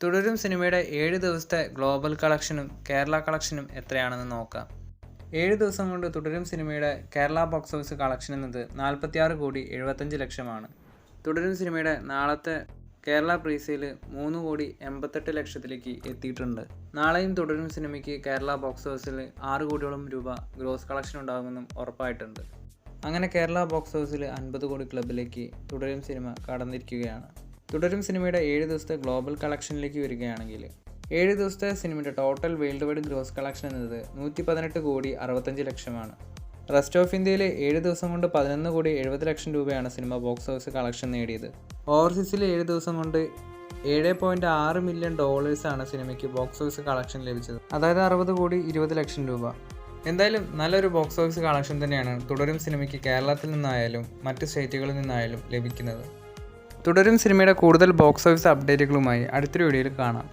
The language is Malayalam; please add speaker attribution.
Speaker 1: തുടരും സിനിമയുടെ 7 ദിവസത്തെ ഗ്ലോബൽ കളക്ഷനും കേരള കളക്ഷനും എത്രയാണെന്ന് നോക്കാം. 7 ദിവസം കൊണ്ട് തുടരും സിനിമയുടെ കേരള ബോക്സ് ഓഫീസ് കളക്ഷൻ എന്നത് 46,75,00,000 തുടരും സിനിമയുടെ നാളത്തെ കേരള പ്രീസെയിൽ 3,88,00,000 എത്തിയിട്ടുണ്ട്. നാളെയും തുടരും സിനിമയ്ക്ക് കേരള ബോക്സ് ഓഫീസിൽ 6 കോടിയോളം രൂപ ഗ്രോസ് കളക്ഷൻ ഉണ്ടാകുമെന്നും ഉറപ്പായിട്ടുണ്ട്. അങ്ങനെ കേരള ബോക്സ് ഓഫീസിൽ 50 കോടി ക്ലബിലേക്ക് തുടരും സിനിമ കടന്നിരിക്കുകയാണ്. തുടരും സിനിമയുടെ 7 ദിവസത്തെ ഗ്ലോബൽ കളക്ഷനിലേക്ക് വരികയാണെങ്കിൽ 7 ദിവസത്തെ സിനിമയുടെ total world wide gross collection എന്നത് 118,65,00,000. റെസ്റ്റ് ഓഫ് ഇന്ത്യയിൽ 7 ദിവസം കൊണ്ട് 11,70,00,000 രൂപയാണ് സിനിമ ബോക്സ് ഓഫീസ് കളക്ഷൻ നേടിയത്. ഓവർസീസിൽ 7 ദിവസം കൊണ്ട് $7.6 മില്യൺ ആണ് സിനിമയ്ക്ക് ബോക്സ് ഓഫീസ് കളക്ഷൻ ലഭിച്ചത്. അതായത് 60,20,00,000 രൂപ. എന്തായാലും നല്ലൊരു ബോക്സ് ഓഫീസ് കളക്ഷൻ തന്നെയാണ് തുടരും സിനിമയ്ക്ക് കേരളത്തിൽ നിന്നായാലും മറ്റ് സ്റ്റേറ്റുകളിൽ നിന്നായാലും ലഭിക്കുന്നത്. തുടരും സിനിമയുടെ കൂടുതൽ ബോക്സ് ഓഫീസ് അപ്ഡേറ്റുകളുമായി അടുത്തൊരു വീഡിയോയിൽ കാണാം.